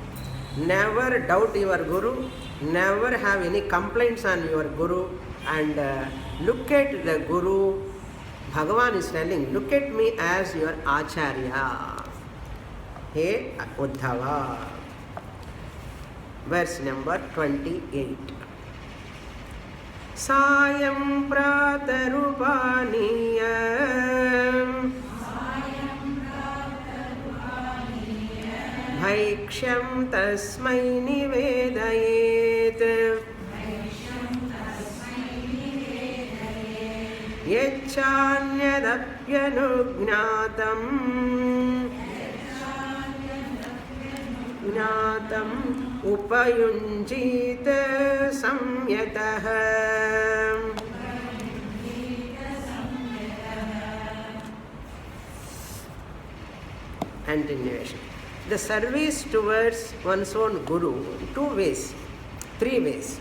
never doubt your Guru, never have any complaints on your Guru, and look at the Guru. Bhagavan is telling, look at me as your Acharya. Hey Uddhava. Verse number 28. Sayam pratarupaniya Bhaiksham tasmai nivedayet Yachanyadapyanugnatam Gnatam upayunjita samyataha. Continuation. The service towards one's own Guru, 2 ways, 3 ways.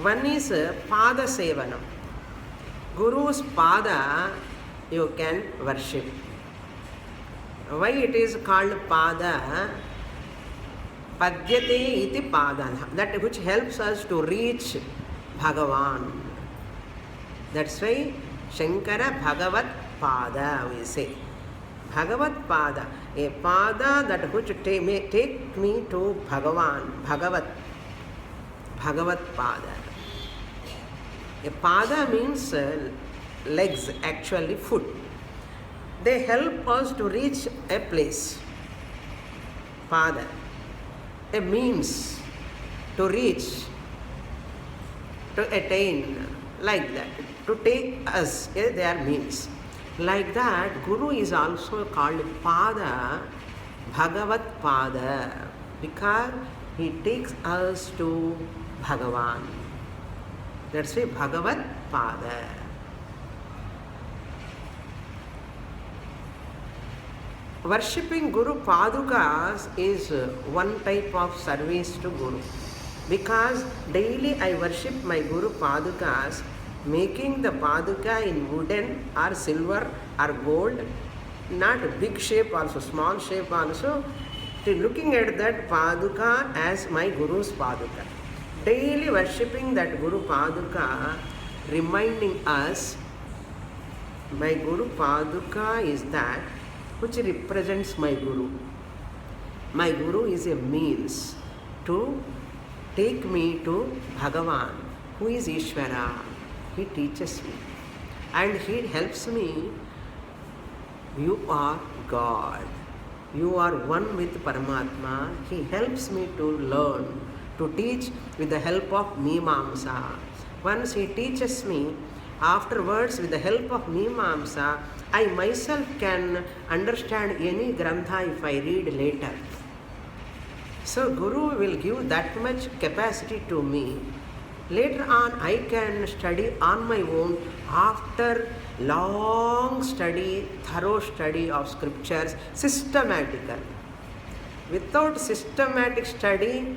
One is Pada Sevanam. Guru's Pada you can worship. Why it is called Pada? Padyate iti Padana, that which helps us to reach Bhagavan. That's why Shankara Bhagavat Pada we say. Bhagavat Pada, a Pada that which may take me to Bhagavan, Bhagavat Pada. A Pada means legs, actually foot. They help us to reach a place. Pada, a means to reach, to attain, like that, to take us, they are means. Like that, Guru is also called Pada, Bhagavat Pada, because he takes us to Bhagavan. That's why Bhagavat Pada. Worshipping Guru Padukas is one type of service to Guru. Because daily I worship my Guru Padukas, making the Paduka in wooden or silver or gold, not big shape also, small shape also, looking at that Paduka as my Guru's Paduka. Daily worshipping that Guru Paduka, reminding us My Guru Paduka is that which represents my Guru. My Guru is a means to take me to Bhagavan, who is Ishvara. He teaches me and he helps me. You are God. You are one with Paramatma. He helps me to learn, to teach with the help of Mimamsa. Once he teaches me, afterwards with the help of Mimamsa, I myself can understand any grantha if I read later. So Guru will give that much capacity to me. Later on I can study on my own after long study, thorough study of scriptures, systematical. Without systematic study,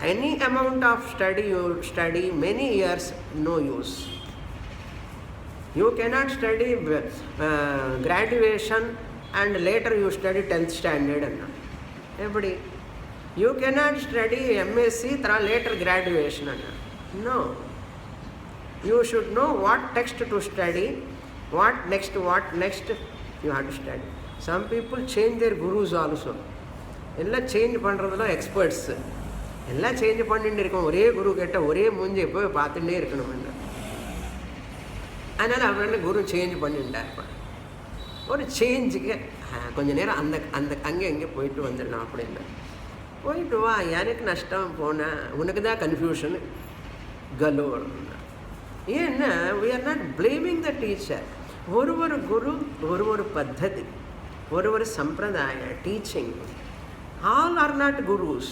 any amount of study you study many years, no use. You cannot study graduation and later you study 10th standard. Everybody. You cannot study MSc, later graduation. No. You should know what text to study, what next, you have to study. Some people change their gurus also. Ella change பண்றதுல experts. எல்லாம் change பண்ணிட்டு இருக்கோம். ஒரே குரு கிட்ட ஒரே மூஞ்சி போய் பார்த்துட்டே இருக்கணும். அதனால் அவன் குரு சேஞ்ச் பண்ணிட்டார். ஒரு சேஞ்சுக்கு கொஞ்ச நேரம் அந்த அங்கே எங்கே போயிட்டு வந்துடலாம் அப்படின்னு. போயிட்டு வா, எனக்கு நஷ்டம் போனேன், உனக்கு தான் கன்ஃபியூஷன் கலோர். ஏன்னா we are not blaming the teacher. ஒரு குரு, ஒரு பத்ததி, ஒரு சம்பிரதாய teaching. All are not gurus.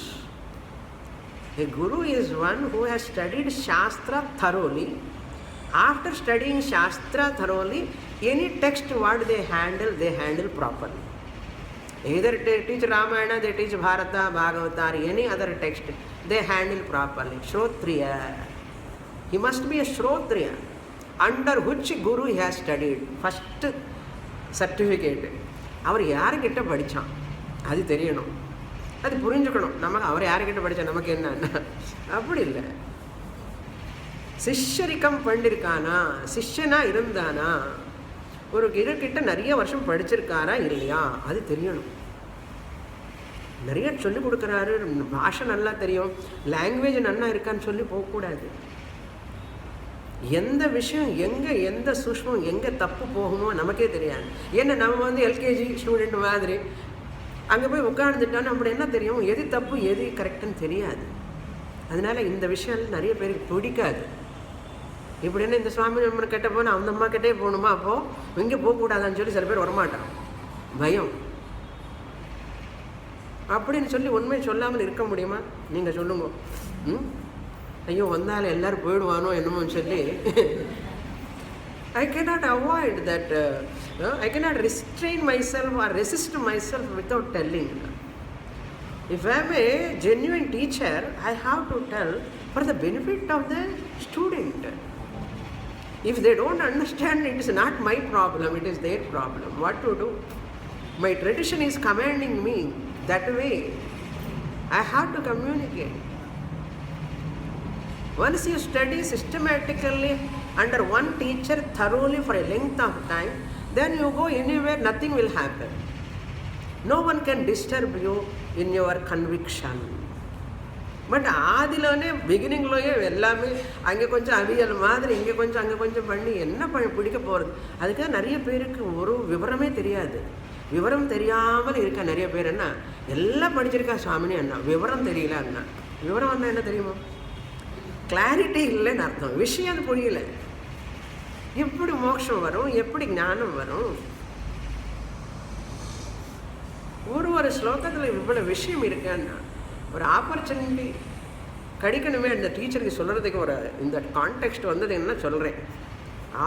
A guru is one who has studied Shastra thoroughly. After studying Shastra thoroughly, any text what they handle properly. Either they teach Ramayana, they teach Bharata, Bhagavata, or any other text, they handle properly. Shrotriya. He must be a Shrotriya, under which guru he has studied. First certificate. அவர் யாருக்கிட்ட படித்தான் அது தெரியணும், அது புரிஞ்சுக்கணும். நமக்கு அவர் யாருக்கிட்ட படித்தா நமக்கு என்ன, அப்படி இல்லை. சிஷ்யரிக்கம் பண்ணிருக்கானா, சிஷ்யனா இருந்தானா, ஒரு கிட்ட நிறைய வருஷம் படிச்சிருக்காரா இல்லையா அது தெரியணும். நிறைய சொல்லிக் கொடுக்குறாரு, பாஷை நல்லா தெரியும், லாங்குவேஜ் நல்லா இருக்கான்னு சொல்லி போகக்கூடாது. எந்த விஷயம் எங்கே எந்த சூஷ்மம் எங்கே தப்பு போகுமோ நமக்கே தெரியாது. ஏன்னா நம்ம எல்கேஜி ஸ்டூடெண்ட் மாதிரி அங்கே போய் உட்கார்ந்துட்டோன்னு அப்படி என்ன தெரியும், எது தப்பு எது கரெக்டுன்னு தெரியாது. அதனால் இந்த விஷயம் நிறைய பேருக்கு பிடிக்காது. இப்படி என்ன இந்த சுவாமி நம்ம கிட்ட போனால் அந்த அம்மா கிட்டே போகணுமா, அப்போது இங்கே போகக்கூடாதான்னு சொல்லி சில பேர் வரமாட்டான், பயம். அப்படின்னு சொல்லி உண்மை சொல்லாமல் இருக்க முடியுமா? நீங்கள் சொல்லுங்க. ஐயோ வந்தாலும் எல்லோரும் போயிடுவானோ என்னமோன்னு சொல்லி I cannot avoid that. I cannot restrain myself or resist myself without telling. If I am a genuine teacher, I have to tell for the benefit of the student. If they don't understand, it is not my problem, it is their problem. What to do? My tradition is commanding me that way. I have to communicate. Once you study systematically under one teacher thoroughly for a length of time, then you go anywhere, nothing will happen. No one can disturb you in your conviction. But ஆதிலோனே பிகினிங்லோயே எல்லாமே அங்கே கொஞ்சம் அவியல் மாதிரி இங்கே கொஞ்சம் அங்கே கொஞ்சம் பண்ணி என்ன பிடிக்க போகிறது. அதுக்காக நிறைய பேருக்கு ஒரு விவரமே தெரியாது. விவரம் தெரியாமல் இருக்க நிறைய பேர் என்ன எல்லாம் படிச்சிருக்கா சுவாமினி அண்ணா, விவரம் தெரியல அண்ணா. விவரம் அண்ணா என்ன தெரியுமா, கிளாரிட்டி இல்லைன்னு அர்த்தம். விஷயம் அது புரியல. எப்படி மோட்சம் வரும், எப்படி ஞானம் வரும்? ஒரு ஸ்லோகத்தில் இவ்வளோ விஷயம் இருக்கான்னா ஒரு ஆப்பர்ச்சுனிட்டி கிடைக்கணுமே. அந்த டீச்சருக்கு சொல்கிறதுக்கு ஒரு இந்த கான்டெக்ஸ்ட் வந்தது என்ன சொல்கிறேன்.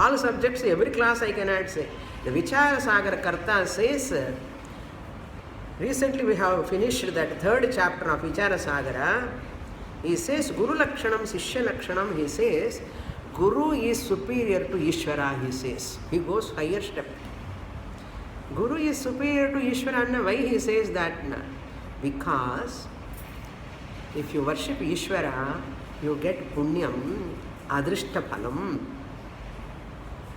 All subjects every class I can add say. The Vichara Sagar Karta says, recently we have finished that third chapter of Vichara Sagara. He says Guru Lakshanam, Sishya Lakshanam. He says Guru is superior to Ishvara. He says he goes higher step. Guru is superior to Ishvara. Why he says that? Because if you worship Ishvara, you get punyam, adrishta phalam.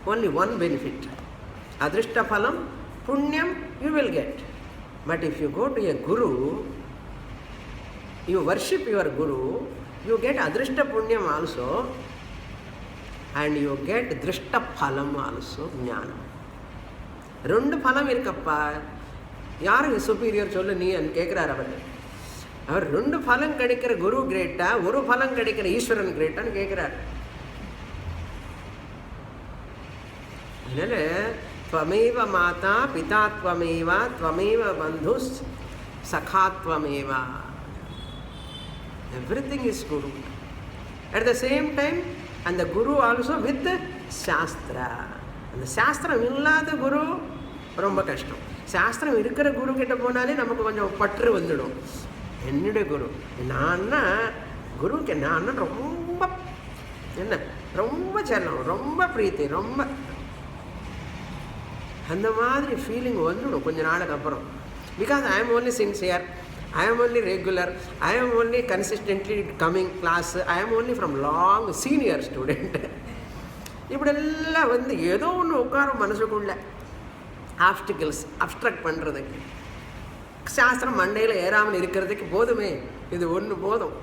Only one benefit. Adrishta phalam, punyam you will get. But if you go to a guru, you worship your guru, you get adrishta punyam also, and you get drishta phalam also, jnanam. Rendu phalam irukappa. யாருக்கு superior சொல்லு நீ கேட்குறாரு அவர் ரெண்டு பலம் கிடைக்கிற குரு Greta, ஒரு பலம் கிடைக்கிற ஈஸ்வரன் கிரேட்டான்னு கேட்குறாரு. அதனால त्वमेव माता पिता त्वमेव त्वमेव बंधु सखा त्वमेव, everything is guru. At the same time, and the guru also with the shastra. அந்த சாஸ்திரம் இல்லாத குரு ரொம்ப கஷ்டம். சாஸ்திரம் இருக்கிற குரு கிட்ட போனாலே நமக்கு கொஞ்சம் பற்று வந்துடும். என்னுடைய குரு நான்னா குருவுக்கு நான் ரொம்ப என்ன ரொம்ப செல்லம், ரொம்ப பிரீத்தி, ரொம்ப அந்த மாதிரி ஃபீலிங் வந்துடும் கொஞ்ச நாளுக்கு அப்புறம். Because I am only sincere, I am only regular, I am only consistently coming class, I am only from long senior student. இப்படியெல்லாம் வந்து ஏதோ ஒன்று உட்காரும் மனசுக்குள்ள ஆப்ஸ்டிகல்ஸ் அப்ஸ்ட்ரக்ட் பண்ணுறதுக்கு. சாஸ்திரம் மண்டையில் ஏறாமல் இருக்கிறதுக்கு போதுமே, இது ஒன்று போதும்.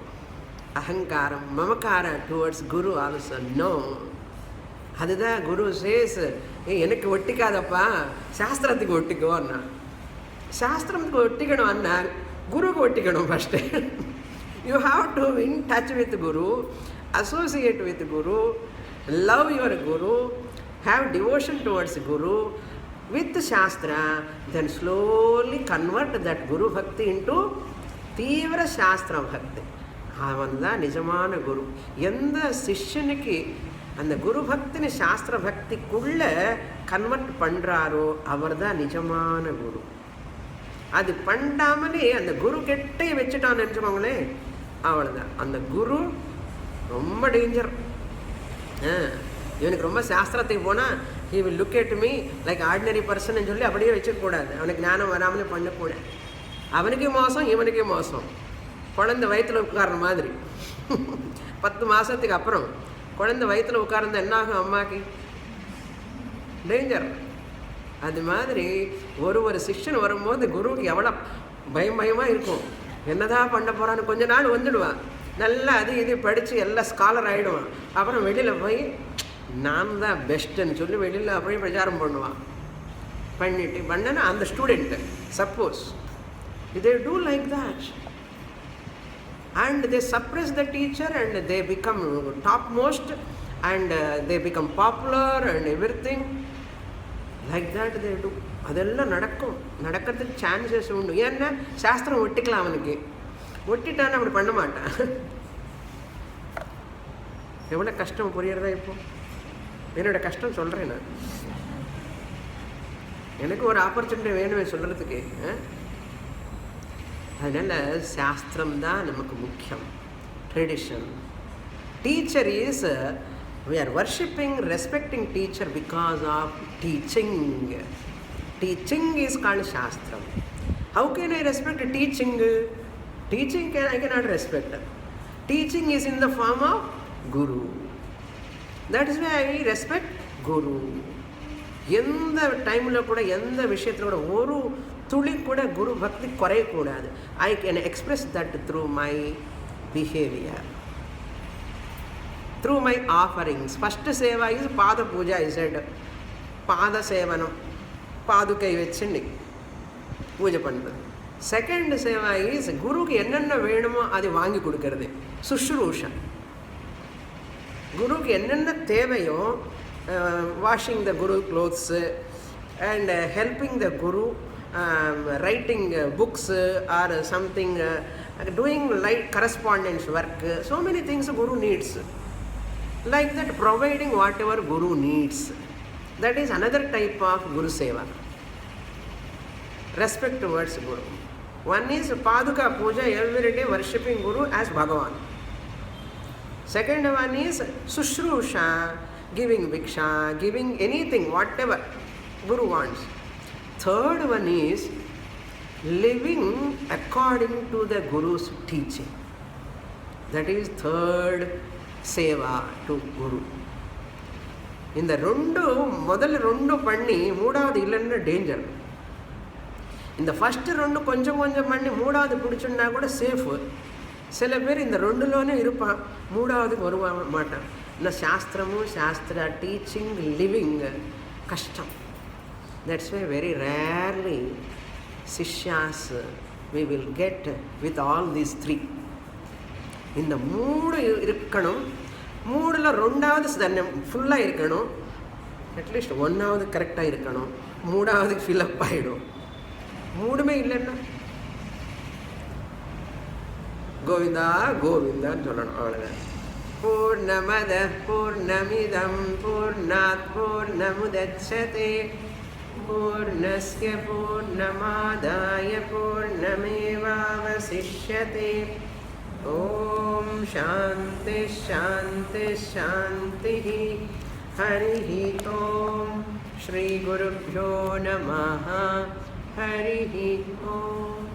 அகங்காரம் மமக்காரம் டுவர்ட்ஸ் குரு ஆல்சோ நோ. அதுதான் குரு சேஸ், எனக்கு ஒட்டிக்காதப்பா சாஸ்திரத்துக்கு ஒட்டிக்கோன்னா. சாஸ்திரத்துக்கு ஒட்டிக்கணும் அண்ணா குருக்கு ஒட்டிக்கணும் first. You have to in touch with guru, associate with guru, love your guru, have devotion towards guru with shastra, then slowly convert that guru bhakti into தீவிர சாஸ்திர பக்தி. அவன் தான் நிஜமான குரு. எந்த சிஷ்யனுக்கு அந்த குரு பக்தினு சாஸ்திர பக்திக்குள்ள கன்வெர்ட் பண்ணுறாரோ அவர் தான் நிஜமான குரு. அது பண்ணாமலே அந்த குரு கெட்டே வச்சுட்டான்னு நினச்சோங்களேன், அவ்வளோதான். அந்த குரு ரொம்ப டேஞ்சர். இவனுக்கு ரொம்ப சாஸ்திரத்துக்கு போனால் he will look Ed me like ordinary person சொல்லி அப்படியே வச்சுக்கூடாது. அவனுக்கு ஞானம் வராமலே பண்ணக்கூடாது. அவனுக்கே மோசம், இவனுக்கே மோசம். குழந்தை வயிற்றில் உட்கார்ற மாதிரி 10 மாதத்துக்கு அப்புறம் குழந்தை வயிற்றில் உட்கார்ந்தா என்னாகும் அம்மாக்கு? டேஞ்சர். அது மாதிரி ஒரு சிஷ்யன் வரும்போது குருவுக்கு எவ்வளோ பயமாக இருக்கும். என்னதான் பண்ண போகிறான்னு கொஞ்ச நாள் வந்துடுவான். நல்லா அது இது படித்து எல்லாம் ஸ்காலர் ஆகிடுவான். அப்புறம் வெளியில் போய் நான் தான் பெஸ்ட்டுன்னு சொல்லி வெளியில் அப்படியே பிரச்சாரம் பண்ணுவான். பண்ணனா அந்த student suppose they do like that and they suppress the teacher and they become topmost and they become popular and everything like that they do. அதெல்லாம் நடக்கிறதுக்கு சான்சஸ் உண்டு. ஏன்னா சாஸ்திரம் ஒட்டிக்கலாம், அவனுக்கு ஒட்டிட்டான்னு அப்படி பண்ண மாட்டான். எவ்வளோ கஷ்டம் புரியறதா? இப்போ என்னோட கஷ்டம் சொல்கிறேன் நான். எனக்கு ஒரு ஆப்பர்ச்சுனிட்டி வேணுமே சொல்கிறதுக்கு. அதனால் சாஸ்திரம் தான் நமக்கு முக்கியம். Tradition. Teacher is we are worshipping, respecting teacher because of teaching. Teaching is called shastram. How can I respect teaching? Teaching I cannot respect. Teaching is in the form of guru. That is why I respect guru. எந்த டைமில் கூட எந்த விஷயத்தில் கூட ஒரு துளி கூட குரு பக்தி குறையக்கூடாது. I can express that through my behaviour, through my offerings. First seva is pada puja. Z பாத சேவனம், பாதுகை வச்சு பூஜை பண்ணுறது. செகண்ட் சேவா இஸ் குருக்கு என்னென்ன வேணுமோ அது வாங்கி கொடுக்கறது, சுஷ்ரூஷன். குருக்கு என்னென்ன தேவையோ, washing the Guru clothes and helping the Guru, writing books or something, doing light correspondence work. So many things Guru needs. Like that, providing whatever guru needs. That is another type of guru seva. Respect towards guru. One is paduka puja, every day worshipping guru as Bhagavan. Second one is sushrusha, giving viksha, giving anything, whatever guru wants. Third one is living according to the guru's teaching. That is third seva to guru. இந்த முதல்ல 2 பண்ணி 3வது இல்லைன்னா danger. இந்த first 2 கொஞ்சம் கொஞ்சம் பண்ணி 3வது பிடிச்சுன்னா கூட சேஃபு. சில பேர் இந்த 2லோனே இருப்பான், 3வதுக்கு வருவாங்க மாட்டான். இன்னும் சாஸ்திரமும் சாஸ்திரா டீச்சிங் லிவிங் கஷ்டம். That's why very rarely shishyas we will get with all these 3. இந்த 3 இருக்கணும். 3ல் 2வது ஃபுல்லாக இருக்கணும். அட்லீஸ்ட் 1வது கரெக்டாக இருக்கணும். 3வது ஃபில்அப் ஆகிடும். 3மே இல்லைன்னா கோவிந்தா கோவிந்தான்னு சொல்லணும். அவ்வளோதான். பூர்ணமத பூர்ணமிதம் பூர்ணாத் பூர்ணமுதச்யதே பூர்ணஸ்ய பூர்ணமாதாய பூர்ணமேவாவசிஷ்யதே. ஓம் சாந்தி சாந்தி சாந்தி. ஹரி ஓம். ஸ்ரீ குருப்யோ நமः. ஹரி ஓம்.